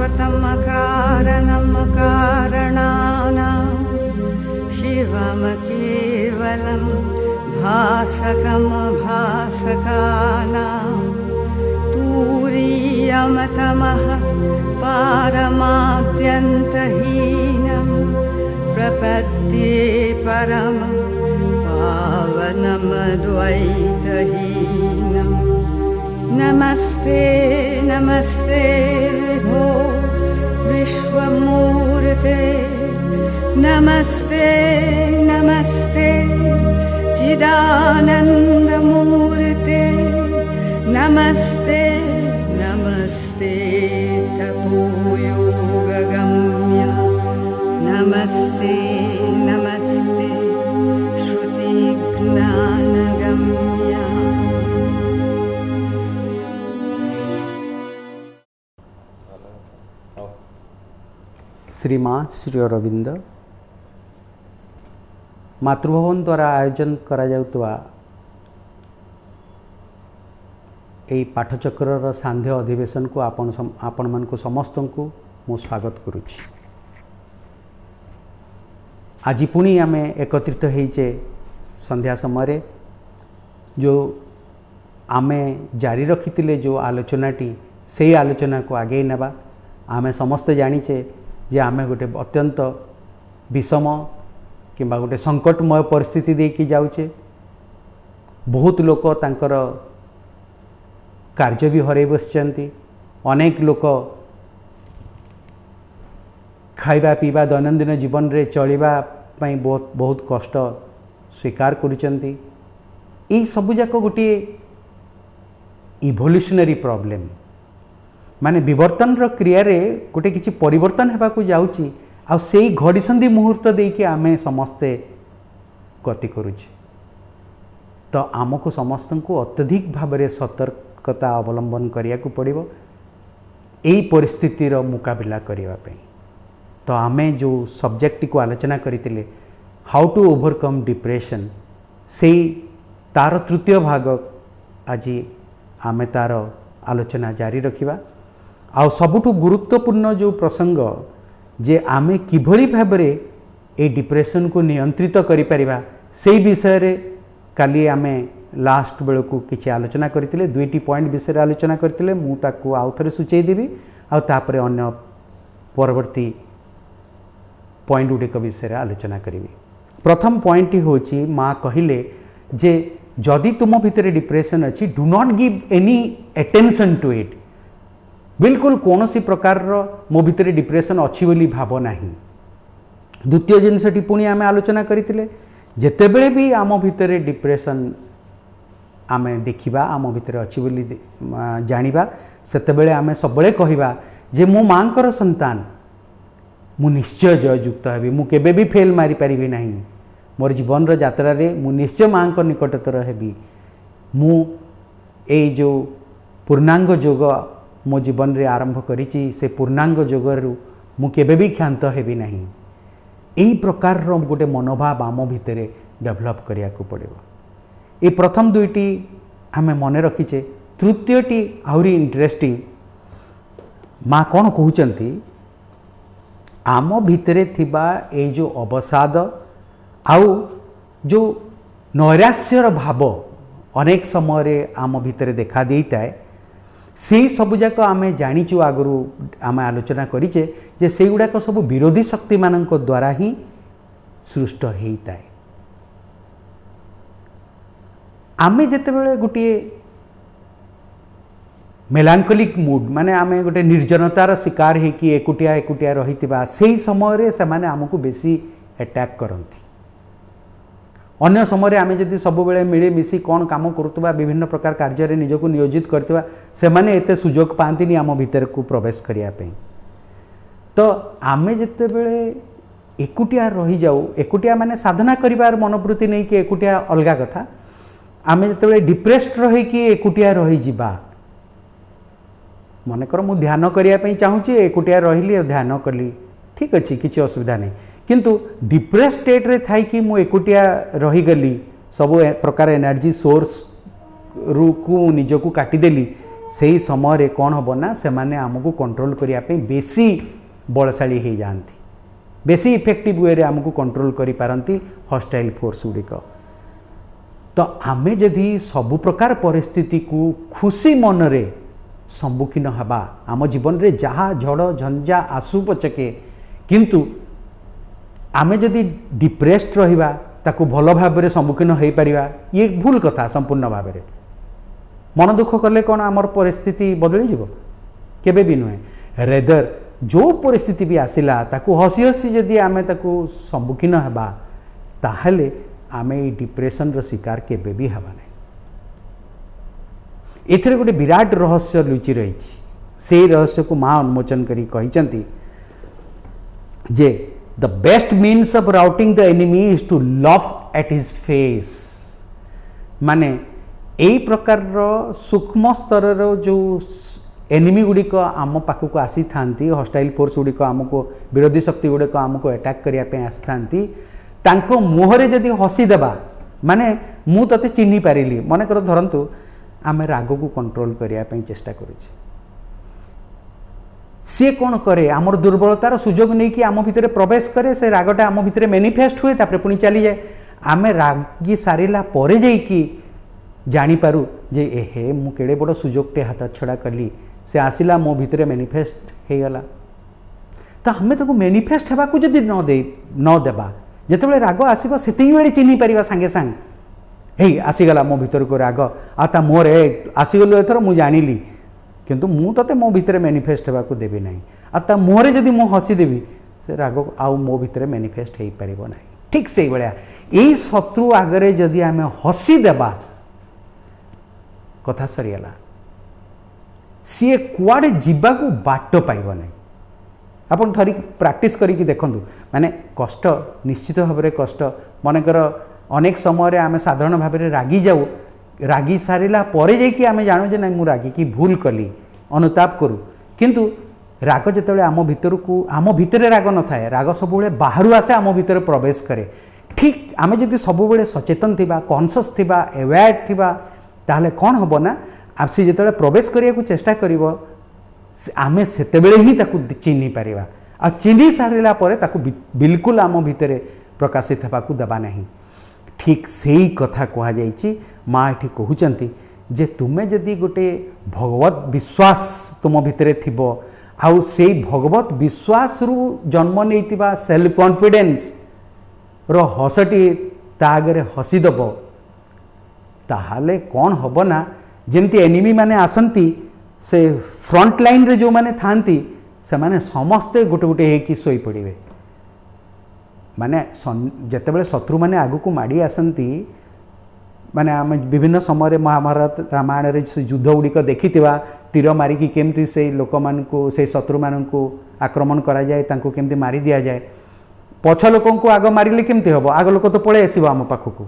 शाश्वतं कारणं कारणानां शिवं केवलं भासकं भासकानां तुरीयमतमः पारमाद्यन्तहीनं प्रपद्ये परमं पावनमद्वैतहीनं नमस्ते नमस्ते विभो विश्वमूर्ते नमस्ते नमस्ते चिदानन्दमूर्ते नमस्ते नमस्ते तपोयोगगम्य नमस्ते नमस्ते श्रुतिज्ञानगम्य। श्रीमां श्री अरविंद मातृभवन द्वारा आयोजन करा जाउतवा एई पाठचक्रर सांध्य अधिवेशन को आपण मानकु समस्त को मु स्वागत करुछि। आज पुणी आमे एकत्रित होइचे संध्या समय जो आमे जारी रखिथिले जो आलोचनाटी से आलोचना को आगे नेबा। आमे समस्त जानिचे जे आमे गोटे अत्यंत विषम किंबा गोटे संकटमय परिस्थिति देखी जाउचे। बहुत लोक तांकर कार्य भी हरै बसचंती। अनेक लोक खाइबा पीबा दैनंदिन जीवन रे चलिबा पई बहुत कष्ट स्वीकार करुचंती। ई सबु जाक गोटे इवोल्यूशनरी प्रॉब्लम माने विवर्तन क्रिया रे गोटे किछि परिवर्तन हेबा को जाउची आ सेई घड़ीसंधि मुहूर्त देके आमे समस्ते गति करुचे। तो आमको समस्त को अत्यधिक भाव में सतर्कता अवलंबन करिया को पड़िबो एई परिस्थितिर मुकाबला करिवा पई। तो आमे जो सब्जेक्ट को आलोचना करितिले हाउ टू ओवरकम डिप्रेशन से तार तृतीय भाग आज आमे तार आलोचना जारी रखिबा। आ सबुठु गुरुत्वपूर्ण जो प्रसंग जे आमे किभली भाबरे ए डिप्रेशन को नियंत्रित करि परिबा से विषय रे काली आमे लास्ट बेल को किछि आलोचना करथिले। दुईटी पॉइंट विषय रे आलोचना करथिले। मु ताकू आउ थरे सूचै देबी आ तापरे अन्य परवर्ती पॉइंट गुडिक विषय रे आलोचना करिवि। प्रथम पॉइंट होची माँ कहिले जे जदि तुम भितर डिप्रेशन अच्छी do not give any attention to it. बिल्कुल कौन सी प्रकार मो भितर डिप्रेशन अच्छी बोली भाव नहीं। द्वितीय जिनसटी पुणी आम आलोचना करते जितेबले भी आम भितर डिप्रेशन आम देखा आम भितर अच्छी बोली जानिबा सेतेबेले आम सबले कहवा जे मो मांकर संतान मु निश्चय जययुक्त हेबी मु केबे भी फेल मारी पारिबी नहीं। मोर जीवन यात्रा रे मु निश्चय मां को निकटतर हेबी। मु ए जो पूर्णांग योग मो जीवन रे आरंभ करिछि से पूर्णांग योगरु मु केबे भी क्षांत हेबी नहीं। एही प्रकार रो गोटे मनोभाव आम भितरे डेभलप करिया को पड़िबो। ए प्रथम दुईटी आमे मने रखिचे। तृतीयटी आहुरी इंटरेस्टिंग माँ कौन कहउचंती आम भितरे थिबा ए जो अवसाद आउ जो नैराश्यर भाव अनेक समय आम भितर देखा देता है से सबुजाक आम जाचु आगु आम आलोचना करिचे जे से गुड़ाक सब विरोधी शक्ति मानक द्वारा ही सृष्ट होता है। आम जितेबाला गोटे मेलांकोलिक मूड माने आम गोटे निर्जनतार शिकार होकि एकुटिया एकुटिया रही से समय से आमको बेसी अटैक करती। अन्य समय आम जदि सब बेले मिलेमिशि कौन काम करुवा विभिन्न प्रकार कार्य निजक नियोजित करवा से एते सुजोग पाती आम भीतर को प्रवेश करने। तो आम जितेबले एकुटिया रही जाऊ एकुटिया माने साधना करिवार मनोवृत्ति नहीं कि एकुटिया अलगा कथा। आम जितेबले डिप्रेस्ड रहीकि एकुटिया रही जिबा मनकर मु ध्यान करने चाहूँगी एकुटिया रही ध्यान कली ठीक अच्छे किसी असुविधा नहीं किंतु डिप्रेस स्टेट रे थाई कि मु एकुटिया रहीगली सब प्रकार एनर्जी सोर्स रु को निजक काटिदेली से समय कौन हम ना से माने आमको कंट्रोल करने बेसी बलशाली हो जाती, बेसी इफेक्टिव वे आमको कंट्रोल करि पारंती हॉस्टाइल फोर्स गुड़िक। तो आमे जदि सबु प्रकार परिस्थिति को खुशी मन रे सम्मुखीन हवा, आम जीवन रे जहाँ झड़ झंझा आसु पचके किंतु आमे जदि डिप्रेस्ड रहिबा ताकू भल भाव सम्मुखीन हो पारिबा, ये भूल कथा संपूर्ण भाव में। मन दुख कले कौन आमर परिस्थिति बदली जीव, केबे भी नुहे। रेदर जो परिस्थिति भी आसिला ताकू हसी हसी जदि आमे ताकू सम्मुखीन हवा ताहले आमे डिप्रेशन रो शिकार केबे भी हवा नहीं। एथिरे गोटे विराट रहस्य लुचि रही, से रहस्य को माँ उन्मोचन करी कहिचंती जे the best means of routing the enemy is to laugh at his face. माने यही प्रकार सूक्ष्म स्तर जो एनिमी गुड़िक आम पाखक आसी था, हॉस्टाइल फोर्स गुड़िक आमको विरोधी शक्ति गुड़िक आमको अटैक करने आसी था, मुहरे जदि हसी देबा माने मु तते चिन्ह पारिली, मन कर धरतु आम राग को कंट्रोल करने चेष्टा करुचे, सी कौन करे आमर दुर्बलतार सुजोग नहीं कि आम भितर प्रवेश करे, से रागटा आम भितर मैनिफेस्ट हुए तापर पुणी चली जाए। आम रागी सारिला परे जाइकी जानीपारू जे एहे मु केड़े बड़ सुजोगटे हाथ छड़ा कली, से आसिला मो भितर मैनिफेस्ट हो गला। तो आम ताको मैनिफेस्ट होगा जदि न देबा, जिते राग आसो से चिन्ह पार सांगे सांग हे आसीगला मो भीतर को राग आ मोर आसीगलु एथर मु जानिली, किंतु मु तते मो भितर मैनिफेस्ट होगा देवी ना, आ मुहरे जदि मु हसी देवी से राग आउ मो भितर मैनिफेस्ट हो पारिबो नाही। ठीक से भाया यही शत्रु आगरे जदि आम हसी देबा कथा सरीगला, सी कुआडे जीवाकू बाट पाइब नहीं। आपन थरी प्रैक्टिस करिकी देखंतु, माने कष्ट निश्चित भाव में कष्ट मनकर अनेक समय आम साधारण भाव में रागी जाऊ, रागी सारिला परे जाइकी आम जानू जे ना मु रागी की भूल कली अनुताप करूँ, किंतु राग जिते आम भितर को आम भितर राग न थाए, राग सब बाहर आसे आम भितर प्रवेश करे। ठीक आम जदि सब सचेतन थिबा, कॉन्शियस थिबा, अवेयर थिबा, ताहले कौन हम ना आपसी जिते प्रवेश करने को चेष्टा करिवो आमे सेतेबेले ही ताकू चिन्ह पारिबा, आ चिन्ह सारिला परे ताकू बिल्कुल आम भितर प्रकाशित होगाकू देबा नहीं। ठीक सही कथा कहा जाइछि, माँ एठी कहउचंती जे तुमे जदि गोटे भगवत विश्वास तुम भितर थिबो, आउ से भगवत विश्वास रु जन्म नैतिबा सेल्फ कॉन्फिडेंस रो हसटी ता आगे हसीदेव, ताहाले कौन हम ना जमती एनिमी माने आसंती से फ्रंट लाइन रे जो माने थांती से माने समस्ते गोटे गोटे हेकि सोई पड़िबे। माने जेतेबेले शत्रु माने आगु को माड़ी आसंती, माने आम विभिन्न समय महाभारत रामायण रे युद्ध गुड़िक देखिथिबा, तीर मारिकी केमती से लोक मानकु से शत्रु मानकु आक्रमण करा जाए, तांको केमती मारी दिया जाए। पछ लोकों को आग मारिले केमती हबो, आग लोक तो पळे आसीबो आम पाखकु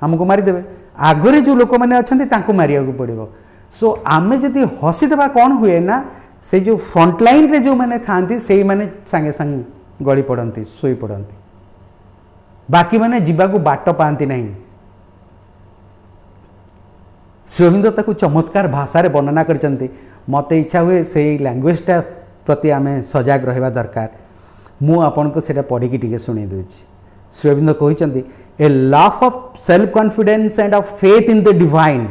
आमको मारिदेवे, आगरे जो लोक मैंने अच्छा तांको मारिया को पड़ो। सो आमे जदि हसी देवा कौन हुए ना, से जो फ्रंट लाइन रे जो मैंने थांती से मैंने सांगे सांग गली पड़ती शोई पड़ती, बाकी मैंने जीवाकू बाट पाती नहीं। श्री अरविंद ताकू चमत्कार भाषा रे वर्णना करचंती, मते इच्छा हुए से लैंग्वेजटा प्रति आमे सजग रहिबा दरकार। मु आपन को सेटा पढ़ी टिके सुनी दूची। श्री अरविंद कहते a laugh of self-confidence and of faith in the divine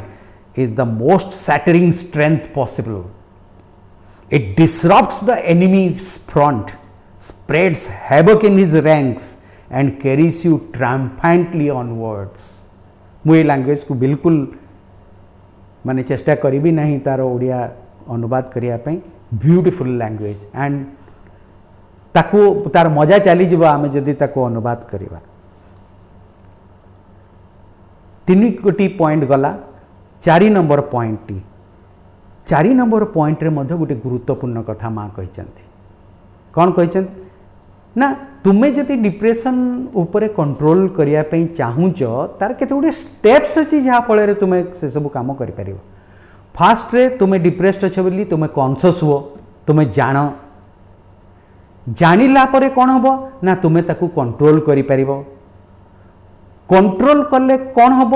is the most shattering strength possible. It disrupts the enemy's front, spreads havoc in his ranks and carries you triumphantly onwards. मुझे language को बिल्कुल माने चेष्टा करी भी नहीं तार ओडिया अनुवाद करिया पई, ब्यूटीफुल लैंग्वेज एंड ताको तार मजा चली जीव आमे जदि ताको अनुवाद करिबा। तीन गोटी पॉइंट गला, 4 नंबर पॉइंट, 4 नंबर पॉइंट रे मध्य गोटे गुरुत्वपूर्ण कथा माँ कहते। कौन कहते ना, तुम्हें जदि डिप्रेशन उपरे कंट्रोल करिया पई चाहूच तार केते गुटे स्टेप्स अछि जहाँ फल तुम्हें से सब काम करि परिबो। फास्ट रे तुम्हें डिप्रेस्ड अच्छे बोली तुम्हें कॉन्शियस हो, तुम्हें जानिला परे कौन हम ना तुम्हें ताकू कंट्रोल करि परिबो। कंट्रोल कले कौन हम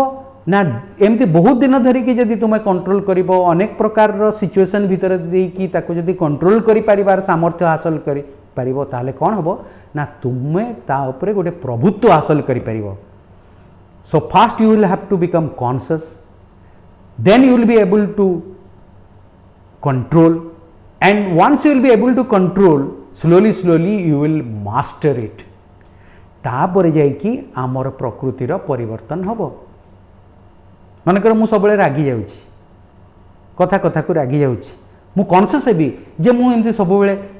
ना एमती बहुत दिन धरिकी जदि तुम्हें कंट्रोल करिब अनेक प्रकार सिचुएशन भितर देकी ताको जदि कंट्रोल करि परिवार सामर्थ्य हासिल करि पारिबो ताले कोन हबो ना तुम्हें ता ऊपर गोटे प्रभुत्व हासिल करि परिबो. So fast you will have to become conscious, then you will be able to control, and once you will be able to control slowly you will master it. तापर जाइकी आमर प्रकृतिर परिवर्तन हबो. मनकर मु सब रागी जाऊँगी, कथा कथा को रागी जाऊँगी, मु कॉन्शियस हेबी जे मु एमती सब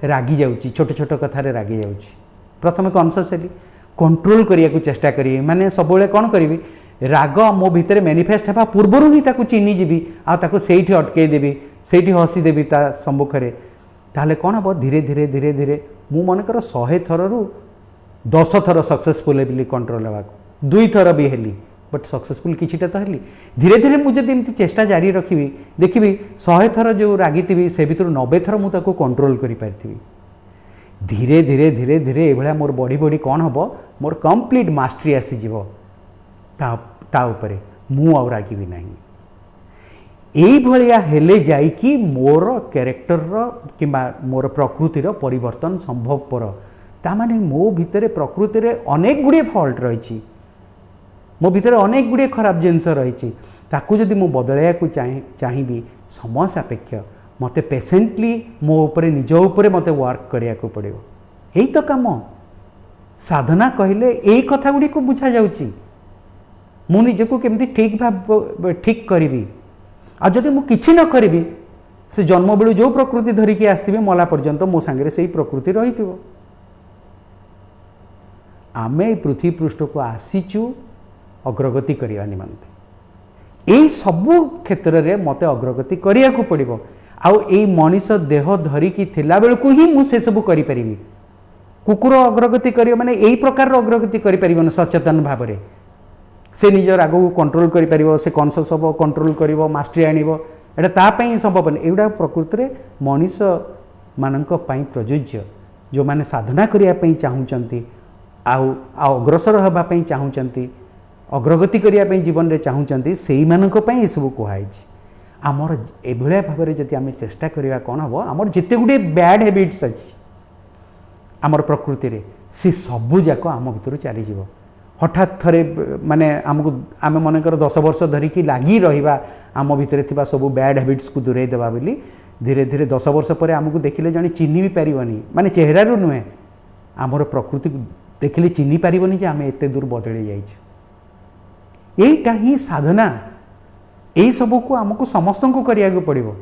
रागी जाऊँगी, छोट छोट कथार रागी जाऊँगी. प्रथम कॉन्शियस हेबी, कंट्रोल करिया को चेष्टा करी, माने सब कौन करी राग मो भितर मैनिफेस्ट हेबा पूर्वर ही ताकू चिन्ही जीवी आको सेठी अटकई देवी, सेठी हसी देवी ता सम्मुखें. ताहले कौन हम धीरे धीरे धीरे धीरे मु मनकर 100 थरु 10 थर सक्सेसफुल हेली कंट्रोल होगा, 2 थर भी हेली बट सक्सेसफुल किछिटा तो हेली. धीरे धीरे मुझे एमती चेष्टा जारी रखी देखी 100 थर जो रागी से भर 90 थर मुझे कंट्रोल कर पारि. धीरे धीरे धीरे धीरे ये मोर बढ़ी बढ़ी कौन हम मोर कंप्लीट मास्टरी आसीज ता उपरे मु आ रागिबी नहीं. यही भाया हेले जाइकी मोर कैरेक्टर कि मोर प्रकृतिर परिवर्तन संभवपर. तामाने मो भितर प्रकृति रे अनेक गुड़े फॉल्ट रही, मो भितर अनेक गुड़े खराब जिनस रही, ताकू जदि मु बदलैया को चाहिए समय सापेक्ष मते पेसेंटली मो उपरे निज उपरे मते वर्क करिया को पड़िबो. एही तो काम साधना कहले एही कथा गुडी को बुझा जाउची. मु निजको केमती ठीक करिवि, आ जदि मु किछि न करिवि से जन्म बेलू जो प्रकृति धरिकी आसथिबे मला पर्यंत मो सांगे सेही प्रकृति रहिथिबो. आमे पृथ्वी पृष्ठ को आसीचु अग्रगति करने निमंते. यही सबू क्षेत्र में मत अग्रगति करिया को पड़िबो. आउ एई मनीष देह धरिकी थिला बेलकु ही मु से सब करि परिबी. कुकुर अग्रगति करियो माने एई प्रकार अग्रगति करि परिबो सचेतन भाव में. से निज राग को कंट्रोल करि परिबो, से कॉन्शियस हबो, कंट्रोल करिवो, मास्टरी आनिबो. एटा ता पई संभव नै. एउडा प्रकृति रे मनीष मानक पई प्रयोज्य जो माने साधना करिया पई चाहुचंती, आउ अग्रसर हबा पई चाहुचंती, अग्रगति करने जीवन में चाहूँगी से ये सब कहुई. आमर एभलिया भाव में जब आम चेष्टा करवा कौन हम आमर जिते गुड़े बैड हैबिट्स अच्छी आमर प्रकृति रे सी सबू जाक आम भर चलीज. हठात थरे माने आमको आम मनकर 10 वर्ष धरिकी लगी रहा आम भितर थिबा सब बैड हैबिट्स को दूरे देवा बोली धीरे धीरे 10 वर्ष पर आमको देखिले जने चिन्ही भी पारिबनी, माने चेहरारू नुहे आमर प्रकृति देखिले चिन्ही पारिबनी जे आम एते दूर बदली जाइछ. यहीटा ही साधना. यही सब को आमको समस्त को करिया को पड़िबो.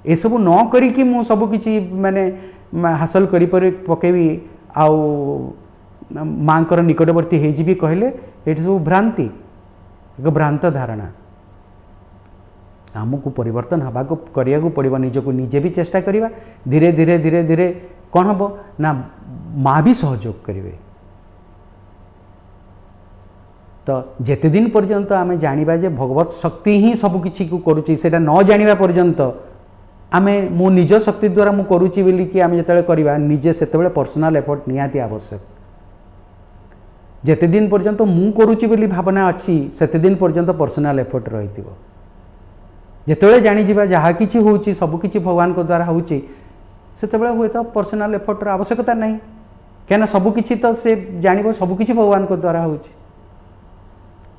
ए सब न करिकी मु सब किछि माने हासिल करि पकेबी आउ मांकर निकटवर्ती हे जीवी कहले एठी सब भ्रांति, एक भ्रांत धारणा. आमको परिवर्तन हवा को करिया को पड़िबो. निजको निजे भी चेष्टा करिबा. धीरे धीरे धीरे धीरे कौन हबो ना माँ भी सहयोग करिवे. तो जेते दिन पर्यंत आमे जानिबा जे भगवत शक्ति ही सब किछि को करूची सेटा न जानिबा पर्यंत आमे मो निज शक्ति द्वारा मु करूची बोली कि आमे जतले करबा निजे सेतेबेले पर्सनल एफर्ट निहाती आवश्यक. जेते दिन पर्यंत मु करूची बोली भावना अच्छी सेते दिन पर्यंत पर्सनल एफर्ट रहितिबो. जेतेबेले जानि जिबा जहा किछि होउची सब किछि भगवान को द्वारा होउची सेतेबेले हुए तो पर्सनल एफर्ट र आवश्यकता नहीं, केना सब किछि तो से जानिबो सब किछि भगवान को द्वारा होउची.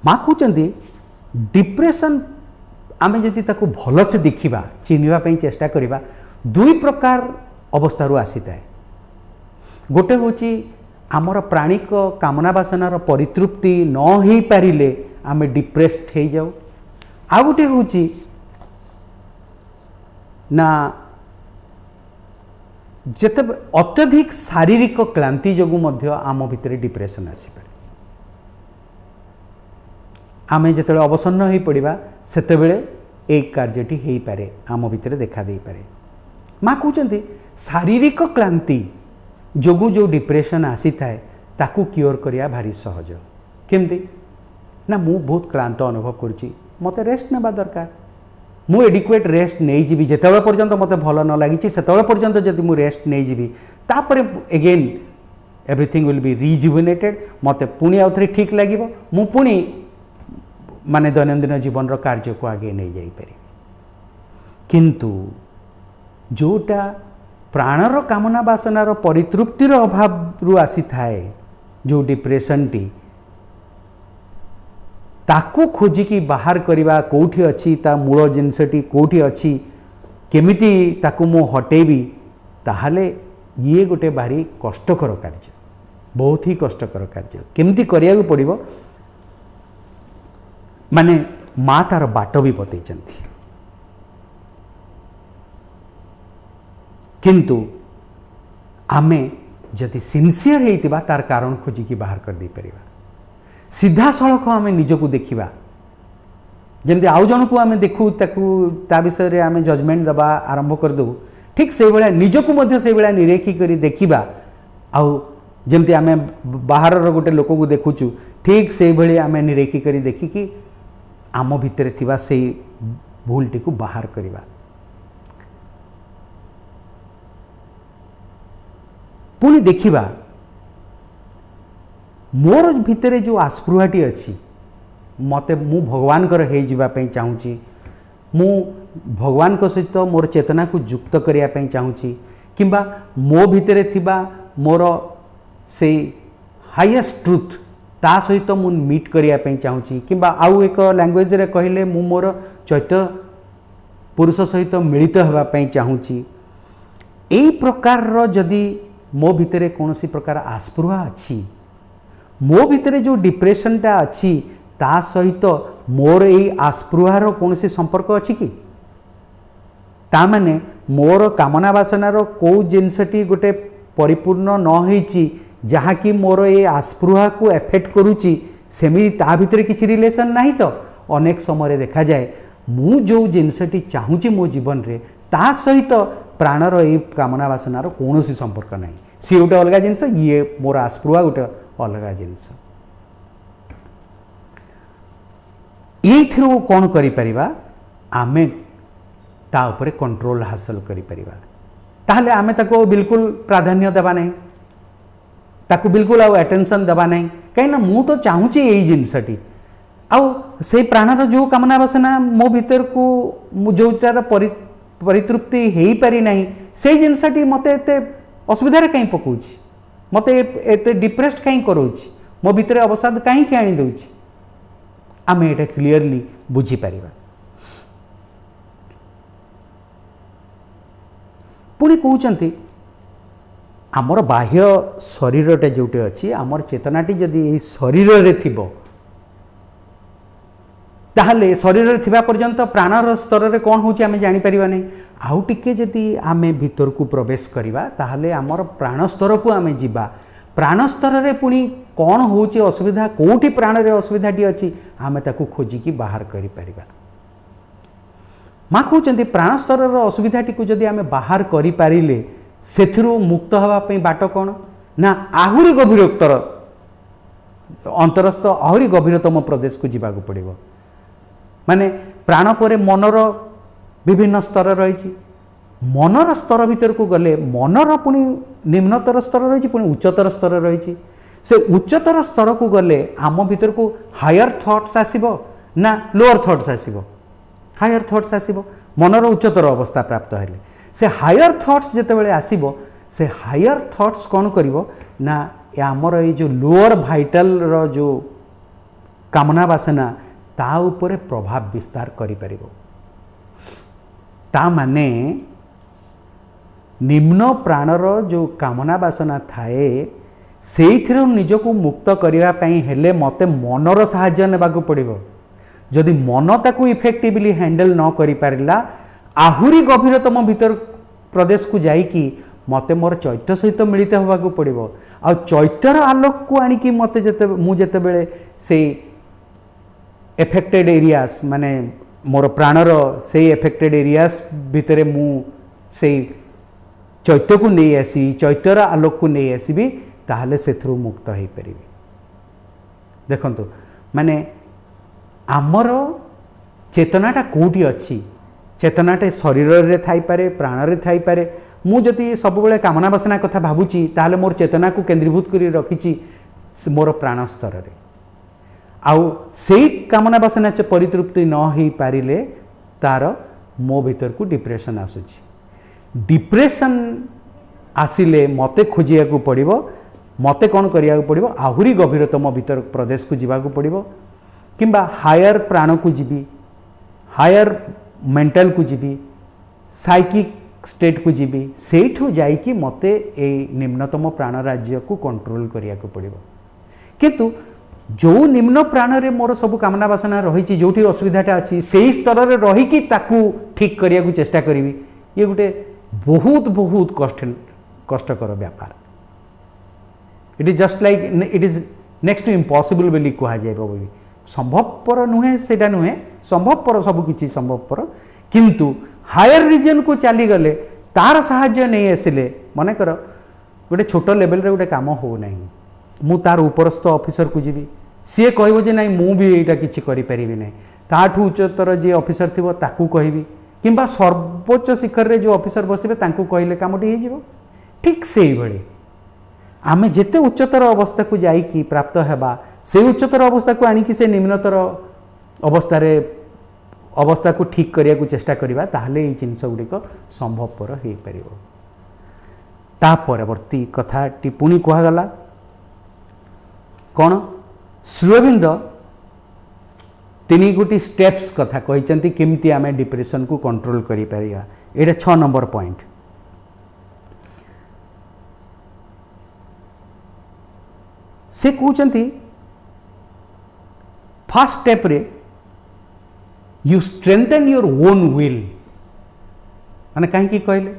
माँ कहते डिप्रेशन आम जदि ताको भल से देखा चिन्हवाई चेष्टा करवा 2 प्रकार अवस्था आसी थाए. गोटे हूँ आमर प्राणिक कामना बासनार परितृप्ति न हो पारे आम डिप्रेस्ड हो जाऊ. आ गोटे हूँ ना जिते अत्यधिक शारीरिक क्लांति जो आम भितर डिप्रेशन आसीपारे. आमे जिते अवसन्न हो पड़ा सेतेबेले एक कार्यटी हो पारे आम भितर देखा दे पारे. माँ कहते शारीरिक क्लांति जोगु जो डिप्रेशन आसी थाए ताकू क्योर करिया भारी सहज. केमती ना मु बहुत क्लांत अनुभव करुच्ची, मते रेस्ट नेबा दरकार. मु एडिक्वेट रेस्ट नहीं जीवी जेतेबेले पर्यंत मते भल न लागिची सेतेबेले पर्यंत जदि मु रेस्ट नहीं जीवी तापरे again everything will be rejuvenated. मते पुणी आउ थरे ठीक लागिबो, मु पुणी माने दैनंदिन जीवन रो कार्य को आगे नहीं जाई पारे किंतु जोटा प्राणर कामना बासनार परितृप्तिर अभाव रु आसी थाए जो डिप्रेशन टी ताकू खोजिकी बाहर करवा कौटी अच्छी ता मूल जिनसटी कौटी अच्छी केमिति ताकू मु हटेबी ताहले ये गोटे भारी कष्टकर कार्य बहुत ही कष्टकर कार्य केमिति करिया पड़िबो माने माँ तार बाट भी बतैचंती किंतु आमे जदि सिंसियर हेतिबा तार कारण खोजिकी बाहर कर दे परिबा सीधा सड़क आम निजको देखा जमी आउ जन को आम देखू ता विषय रे आम जजमेंट दबा आरंभ कर दो ठीक से भाया निजको से भाया निरेखी करी देखा आउ जमती आम बाहर गोटे लोक को देखुचु ठीक से भाई आम निरेखी करी देखिकी आम भितर थिबा से भूलटी को बाहर करवा पुणी देखिबा मोर भितर जो आस्पृहाटी अच्छी मते मु भगवान कर हे जिबा पई चाहूची मु भगवान को सहित मोर चेतना को युक्त करिया पई चाहूची किंबा मो भितर थिबा मोर से हाईएस्ट ट्रुथ ता सहित मु मीट करिया पई चाहूची किंबा आउ एक लैंग्वेज रे कहले मु मोर चैत्य पुरुष सहित मिलित होबा पई चाहूची एई प्रकार रो जदी मो भितर कोनोसी प्रकार आस्पृहा अच्छी मो भितर जो डिप्रेशनटा अच्छी ता सहित मोर यही आस्पृहार कौन संपर्क अच्छी कि ता माने मोर कामना बासनार कौ जिनसटी गोटे परिपूर्ण न होईची जहाँकि मोर ये आस्पृहा को एफेक्ट करुच्ची सेमी ता भितर किसी रिलेशन नहीं तो अनेक समय देखा जाए मु जो जिनसटी चाहूँगी मो जीवन रे ता सहित प्राणर ये कामना बासनार कौन संपर्क नहीं सी गोटे अलग जिनस ये मोर आस्पृहा गोटे अलग जिनस ये कौन करिपरिबा आमे ता उपरे कंट्रोल हासिल करिपरिबा ताहले आमे ताको बिल्कुल प्राधान्य देबा नहीं ताको बिल्कुल आउ अटेंशन देबा नहीं कहीं ना मु तो चाहूची यही जिनसटी आउ से प्राणर जो कामना बासना मो भीतर को जो तार परितृप्ति हो पारि नहीं से जिनसटी मते एते असुविधा कहीं पकाउछि मते एते डिप्रेस्ड कहीं करोछि मो भीतर अवसाद कहीं आनी दउछि आमे एटा क्लियरली बुझी परिबा पुणी कहउचंती आमर बाह्य शरीरटे जोटे अच्छी आमर चेतनाटी जदि शरीर रे थिबो ताहले शरीर रे थिबा पर्यंत प्राणर स्तर रे कौन होची आमे जानि परिबा नै आउ टिके जदि आमे भीतर को प्रवेश करिबा ताहले आमर प्राण स्तर को आमे जिबा प्राण स्तर रे पुणी कौन होची असुविधा कोठी प्राण रे असुविधाटी अच्छी आमे ताकू खोजिकी बाहर करि परिबा माँ कहते प्राण स्तर असुविधाटी को जदि आमे बाहर करि पारिले सेथिरु मुक्त हवा पई बाट कौन ना आहुरी गभीरतर अंतरस्थ आहुरी गभीरतम प्रदेश को जीवाक पड़िबो माने प्राण परे मनर विभिन्न स्तर रही मनर स्तर भीतर को गले मनर पुणी निम्नतर स्तर रही पुणी उच्चतर स्तर रही से उच्चतर स्तर को गले आम भीतर को हायर थॉट्स आसीबो ना लोअर थॉट्स आसीबो हायर थॉट्स आसीबो मनर उच्चतर अवस्था प्राप्त हेले से हायर थॉट्स जेतेबेले आसीबो से हायर थॉट्स कौन करिवो ना आमर ये जो लोअर भाइटल रो जो कामना बासना ता उपरे प्रभाव विस्तार करि परिबो ता माने निम्न प्राणर जो कामना बासना थाए सेइथिरु निजको मुक्त करिवा पई हेले मते मनर सहाय्य नेबाकू पड़िबो जदि मन ताकू इफेक्टिवली हैंडल न करि पारिला आहुरी गभीरतम भीतर प्रदेश को जाइकी मते मोर चैत्य सहित मिलित होबाकू पड़िबो आ चैत्यर आलोक को आनिकी मते जते मु जते बेले से एफेक्टेड एरियास माने मोर प्राणर से एफेक्टेड एरियास भितरे मु से चैत्य को नहीं आसी चैत्यर आलोक को नहीं आसबि ताहले सेथरु मुक्त हो पारिबि देखंतु माने आमर चेतनाटा कोठी अच्छी चेतनाटे शरीर रे थाई पारे प्राण रे थाई पारे मु जदि सब बेले कामना बासना कथा भाबुची ताहले मोर चेतना को केंद्रीभूत करी रखिची मोर प्राण स्तर रे आउ से कामना वासना परितृप्ति न हो पारिले तार मो भीतर को डिप्रेशन आसूची डिप्रेशन आसिले मते खोजिया को पड़िबो मते कौन करिया को पड़िबो आहुरी गभीरतम भीतर प्रदेश को जीवा को पड़िबो किंबा हायर प्राण को जीवी हायर मेंटल को जीवी साइकिक स्टेट को जीवी सेठू जाइकी मते ए निम्नतम प्राण राज्य को कंट्रोल करिया को पड़िबो किंतु जो निम्न प्राण रे मोर सब कामना वासना रही जो असुविधाटा अच्छी से ही स्तर में रहीकि ताकू ठीक करिया को चेष्टा करी ये गोटे बहुत बहुत कष्टकर व्यापार it is just like it is next to impossible बोली कह जाए संभवपर नुहे सेटा नुहे संभवपर सबकि संभवपर किंतु हायर रीजन को चली गले तार साहाय्य नहीं आसिले मनकर गोटे छोट लेवल रे गोटे काम हो नहीं मु तार उपरस्थ ऑफिसर को जीवी सी कहब जे नहीं मु भी यहाँ किसी करें ना ताठू उच्चतर जी ऑफिसर थी ताकू कहबी किंबा सर्वोच्च शिखर रे जो ऑफिसर बसवे तांकू कहले कामटी हो ठीक से भाई आमे जेते उच्चतर अवस्था को जाइकी प्राप्त हेबा से उच्चतर अवस्था को आनिकी से निम्नतर अवस्था को ठीक करिया को चेष्टा करिबा ताहले ये जिनस गुड़िक संभवपर हो पार ता परवर्ती कथा टिप्पणी कहगला कौन श्री अरविंद तीन गोटी स्टेप्स कथा कहते केमती आमे डिप्रेशन को कंट्रोल करि परिया एटा 6 नंबर पॉइंट से कहते फर्स्ट स्टेप रे you strengthen your own will माने कहीं कहले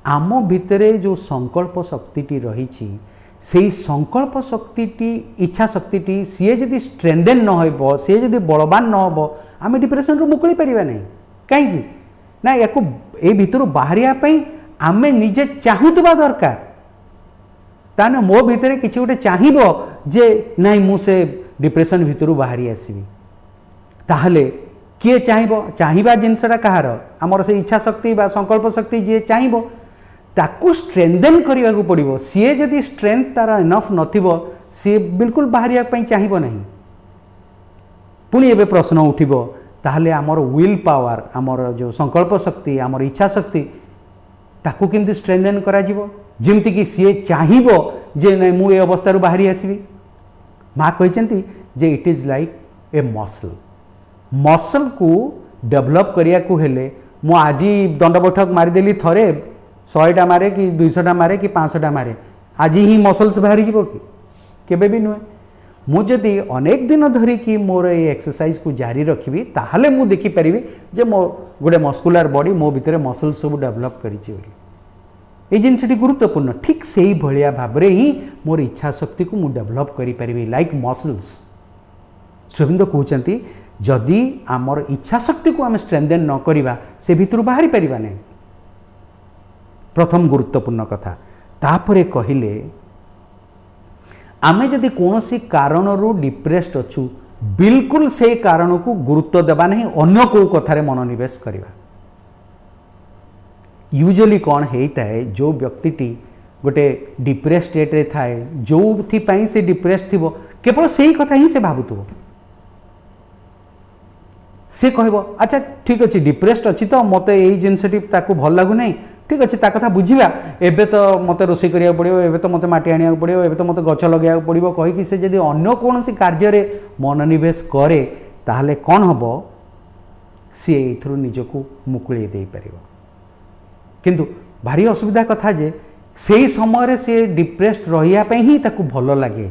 आम भितरे जो संकल्प शक्ति रही से संकल्प शक्ति इच्छा शक्ति सी जदि स्ट्रेंथन न हो सी जदि बलवान न हो आम डिप्रेशन रू मुकुली पारिबा नहीं कहीं ना या भीतर बाहर आम निजे चाहूबा दरकार ताने मो भितर किसी गोटे चाहिब जे नाई मुझे डिप्रेशन भितर बाहरी आसबि ताहले किए चाहिबा जिनसटा कहार आमर से इच्छा शक्ति बा संकल्प शक्ति जी चाहिब ताकू स्ट्रेंथन करने को पड़ो सी जदि स्ट्रेंथ तार इनफ नथिबो सी बिल्कुल बाहरिया चाहिब नहीं पुणी एबे प्रश्न उठिबो ताहले आमर विल पावर आमर जो संकल्प शक्ति आमर इच्छा शक्ति ताकू किंतु स्ट्रेंथन करा जिवो जेमती कि सी चाहिब जे नहीं मु ए अवस्था बाहरी आसबि माँ कहते जे it is like a muscle muscle को डेभलप करिया को हेले मु आज दंड बैठक मारिदेली थरे 100टा मारे कि 200टा मारे कि 500टा मारे आज ही मसल्स बाहरी जीवो कि केबे भी नुहे मुझे अनेक दिन धरिकी मोर ये एक्सरसाइज को जारी रखी ताहले मु देखी पारिबी जे मो गोटे मस्कुलार बॉडी मो भितर मसल सब डेभलप करिछि बोली ये जिनसटी गुरुत्वपूर्ण ठीक से ही भलिया भाव ही मोर इच्छा शक्ति को मु डेभलप करि पारिबी लाइक मसल्स स्वबिंद कहते जदि आमर इच्छा शक्ति को आम स्ट्रेंथन न करिबा से भितर बाहरी पारिबा नहीं प्रथम गुरुत्वपूर्ण कथा तापरे कहिले आमे जदि कौनसी कारण रू डिप्रेस्ड अच्छु बिल्कुल से कारण को गुरुत्व देवा नहीं अन्य को कथारे मनोनिवेश करिबा यूजुअली कौन होता है जो व्यक्ति गोटे डिप्रेस स्टेट रे थाए जो थी से डिप्रेस थी केवल से ही कथा ही से भावुव से कहब अच्छा ठीक अच्छे डिप्रेस्ड अच्छी तो मत यही जिनसटी भल लगुना ठीक अच्छे कथा बुझा एबे तो मत रोषे करिया पड़ो एबे तो मत माटी आनिया पड़ो एबे तो मत गछ लगे पड़ो कहीकि से जदि अन्य कौन कार्य मनोनिवेश करे ताहले कौन हम सी एथरू निजको मुकुले दे पार किंतु भारी असुविधा कथा जे से समय से डिप्रेस्ड रही ही ताकू भल लगे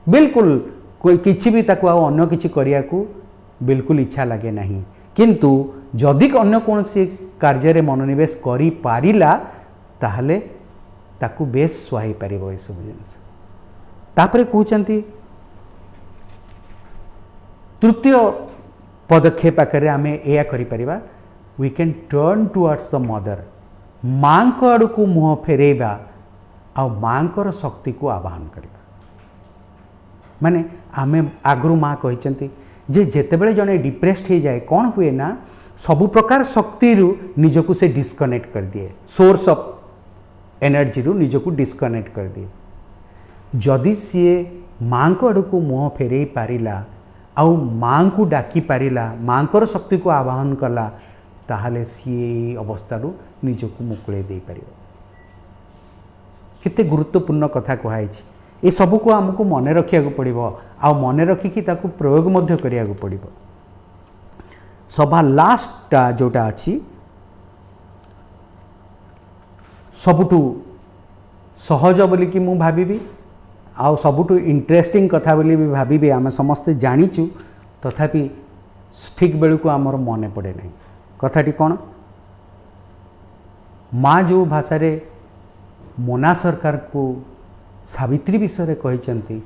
बिल्कुल कोई किसी भी ताकू अन्य किसी करिया को बिल्कुल इच्छा लगे नहीं किंतु जदि अन्य कौन कार्य मनोनिवेश करि पारिला ताहले ताकू बेस सुहाई पारिबो ए सब जिनिस तापरे कहउचंती तृतीय पदक्षेप आकर आमे एया करि परिबा we can turn towards the mother माँ को आड़ को मुह फेरेबा आ माँ को शक्ति को आवाहन करबा माने आमे आगरु माँ कहचंती जे जेतेबेले जने डिप्रेस्ड हो जाए कौन हुए ना सबु प्रकार शक्ति रु निजको से डिस्कनेक्ट कर दिए सोर्स ऑफ एनर्जी रु निजको डिस्कनेक्ट कर दिए जदि सी माँ को आड़ को मुह फेरे पारिला आउ माँ को डाकी पारिला माँकर शक्ति को आवाहन कला ताहले सी अवस्था निजक मुकुले दे पार केते गुरुत्वपूर्ण कथा कहुई ये सब को आमको मन रखा पड़ो आ मन रखिकी ताकू प्रयोग मध्य करिया पड़ो सभा लास्टा जोटा अच्छी सबुठु सहज बोलिकी मु भाविबी आउ सबुठु इंटरेस्टिंग कथा बोली भी भाविबी आम समस्ते जानीचु तथापि ठीक बेलू को आमर मन पड़े नहीं कथाटी कौन माँ जो भाषा रे मोना सरकार को सावित्री विषय कहते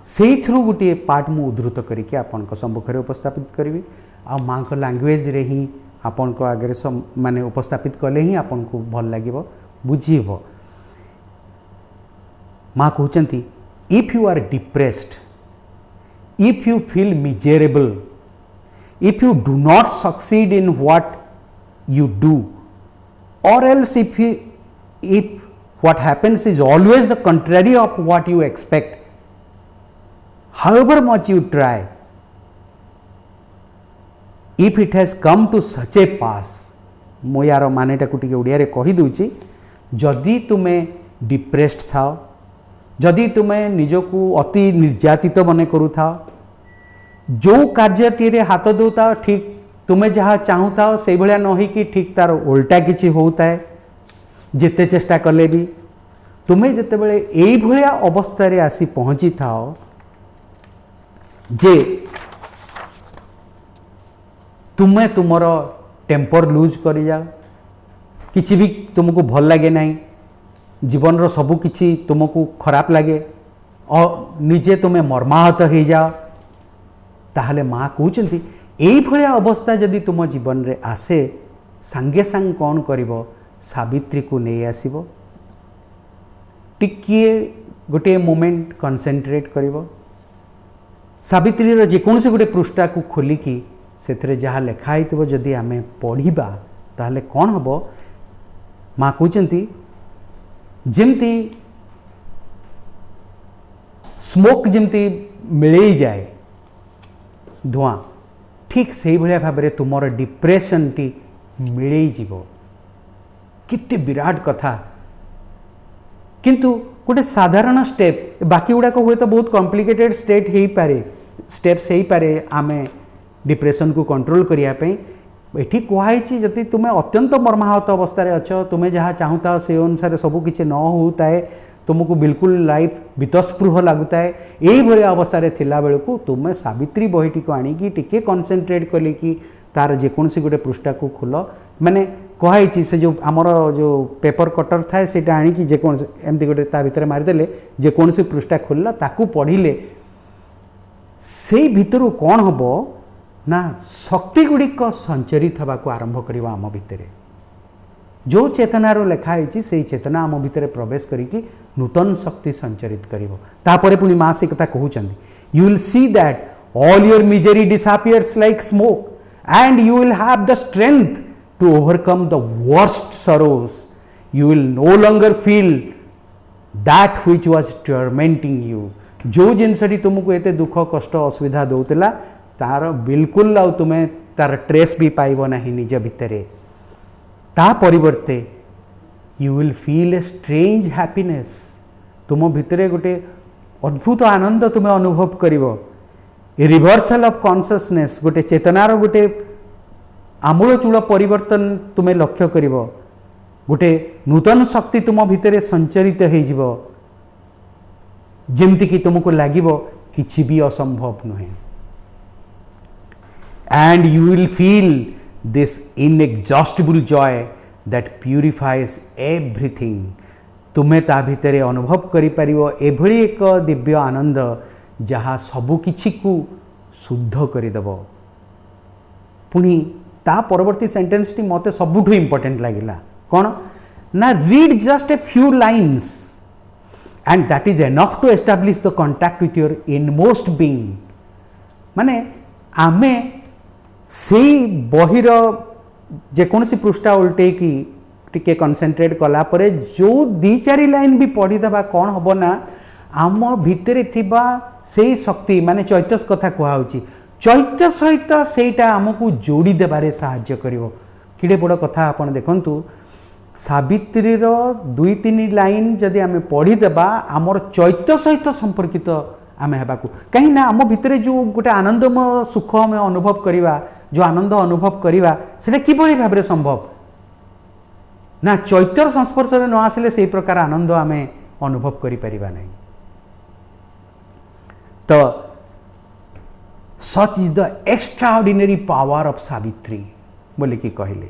से थ्रू गोटे पार्ट मु उद्धृत करके आपण सम्मुखें उपस्थापित करी आ माँ को लैंग्वेज रे ही आपण को आगे माने उपस्थापित कले ही आपण को भल लगे बुझीब माँ कहते if you are depressed if you feel miserable if you do not succeed in what you do or else if what happens is always the contrary of what you expect however much you try if it has come to such a pass मो यार मानेटा को टिके ओडिया रे कहि दूची जदि तुमे depressed थाओ जदि तुमे निजको अति निर्यातित मने करू थाओ जो कार्यटी रे हाथ दउता ठीक तुम्हें जहाँ चाहूता से भाया न हो कि ठीक तार उल्टा किसी होता है जिते चेष्टा कले भी तुम्हें जिते बड़े यही भाया अवस्था रे आसी पहुँची थाओ जे तुम्हें तुमर टेम्पर लूज कर जाओ किसी भी तुमको भल लगे नहीं जीवन रो सबू किसी तुमको खराब लगे और निजे तुम्हें मर्माहत हो जाओ ताहले माँ कहते यही भाया अवस्था जदि तुम जीवन रे आसे सांगे सांग कौन करिवो सावित्री को नहीं आसीबो टिकिए गोटे मोमेंट कंसंट्रेट करिवो सावित्री रो जेकोनसे गोटे पृष्ठा को खोलिकी सेथरे जहाँ लेखा होइतबो जदि आमे पढ़िबा ताहले कौन हबो माँ कहते जेमती स्मोक जेमती मिले जाए धुआं ठीक से भाया भाव में तुमर डिप्रेशन टी मिले जीव कितने विराट कथा किंतु गोटे साधारण स्टेप बाकी गुड़ाक हुए तो बहुत कॉम्प्लिकेटेड स्टेप्स हो पारे आमे डिप्रेशन को कंट्रोल करने ये कहुई जदि तुम्हें अत्यंत मर्माहत अवस्था अच्छ तुम्हें जहाँ चाहूता से अनुसार सबू किसी न होता है तुमको बिल्कुल लाइफ बीतस्पृह लगुता है यही भाया अवस्था थिला बेलू तुम्हें सावित्री बहीटी को आणिकी टिके कनसेंट्रेट कल कि तार जेकोसी गोटे पृष्ठा को खोल माने कहुई से जो आमर जो पेपर कटर थाए से आणिकी जेकोसी एमती गोटे ता भितर मारिदेले जेकोसी पृष्ठा खोलला ताकू पढ़िले से भितर कौन हम ना शक्ति गुड़िक संचरित होगा आरंभ कर आम भितर जो चेतनार लेखाई से चेतना आम भितर प्रवेश करिकी नूतन शक्ति संचरित कर पुणी माँ से कथा कहते you will see that all your misery disappears like smoke and you will have the strength to overcome the worst sorrows you will no longer feel that which was tormenting you जो जिनसटी तुमको एते दुख कष्ट असुविधा दौला तार बिल्कुल आ तुम्हें तार ट्रेस भी पाइब ना निज भितर ता परिवर्ते you will feel a strange happiness तुम भितर गोटे अद्भुत आनंद तुम्हें अनुभव कर रिवर्सल ऑफ कॉन्शियसनेस गोटे चेतनार गोटे आमूलचूल परिवर्तन तुम्हें लक्ष्य कर गोटे नूतन शक्ति तुम भितर संचरित हो जमती कि तुमको लगे किसी भी असंभव नुहे and you will feel this inexhaustible joy that purifies everything तुम्हें ता भितर अनुभव करिपारिबो एभली एक दिव्य आनंद जहाँ सबु किछि को शुद्ध करदेव पुणी ता परवर्ती सेंटेंस टी मते सबुठु इंपोर्टेंट लागिला कौन ना read just a few lines and that is enough to establish the contact with your inmost being माने आमे से बहीर जेकोसी पृष्ठा उल्टे कि टिके कनसेंट्रेट कला परे जो दी चारि लाइन भी पढ़ीदेवा कौन हम ना आम भितर थिबा से शक्ति माने चैतस कथा कहुची चैत्य सहित सेटा आमको जोड़ी देबारे साहाय्य करिवो। किड़े बड़ कथा आपण देखंतु सावित्री रो 2-3 लाइन जदि आम पढ़ीदेबा आमर चैत्य सहित संपर्कित आम हेबाकू कहीं ना आम भितर जो गोटे आनंदमय सुख आम अनुभव करिवा जो आनंद अनुभव करिवा सेटा किभଳି भाबरे संभव ना चैत्यर संस्पर्श न आसिले से प्रकार आनंद आम अनुभव करि परिबा नहीं। तो such is the extraordinary power of Savitri बोले कि कहले।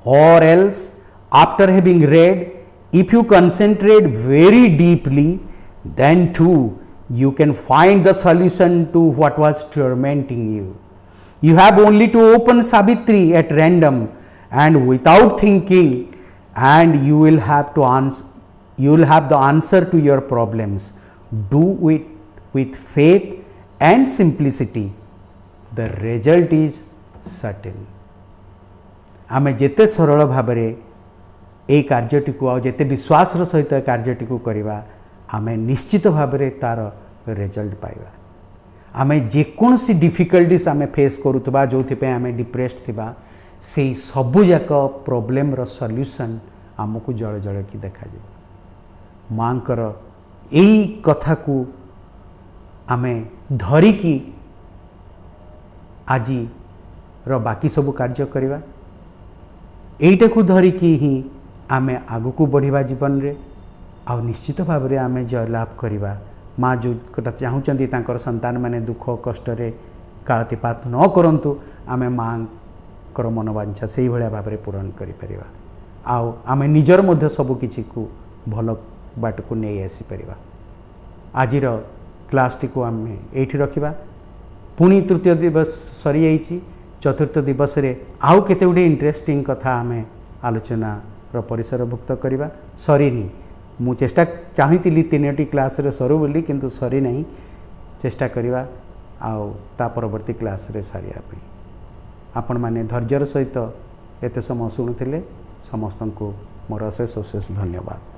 और else after having red if you concentrate very deeply then too you can find the solution to what was tormenting you. You have only to open Savitri at random and without thinking, and you will have the answer to your problems. Do it with faith and simplicity. The result is certain. आमे जेते सरल भाबरे ए कार्यटी को आ जेते विश्वास सहित कार्यटी को करिवा आमे निश्चित भाबरे तार रिजल्ट पाइबा। आमे जेकोसी डिफिकल्टीज आमे फेस करूथबा जोथि आमे डिप्रेस्ड थिबा से सबु जाक प्रॉब्लम रो सॉल्यूशन आमको जळ जळ की देखा जे मांकर एई कथा को आमे धरिकी आजी रो बाकी सब कार्य करिवा। एइटा को धरिकी ही आमे आगु को बढ़िबा जीवन रे आ निश्चित भाव में आमे जय लाभ करिबा। माँ जो चाहूँगी तांकर संतान माने दुख कष्ट रे कालतिपात न करंतु आमे माँ कर मनोवांछा से भाया भाव में पूरण करिपरिबा। आउ आमे निजर मध्य सबु किछि को भल बाट को नहीं आसी परिबा। आजिर क्लास टी को आमे एठी रखिबा। पुणी तृतीय दिवस सरी जाइछि। चतुर्थ दिवस रे आउ केते गुडे इंटरेस्टिंग कथा आमे आलोचना रो परिसरभुक्त करिबा। सरीनी मु चेष्टा चाहती 3टी क्लास रे सरू बोली किंतु सरी नहीं चेष्टा करिबा आउ ता परवर्ती क्लास रे सारिया पे आपण माने धैर्यर सहित एते समय शुणुथिले समस्त को मोर अशेष अशेष धन्यवाद।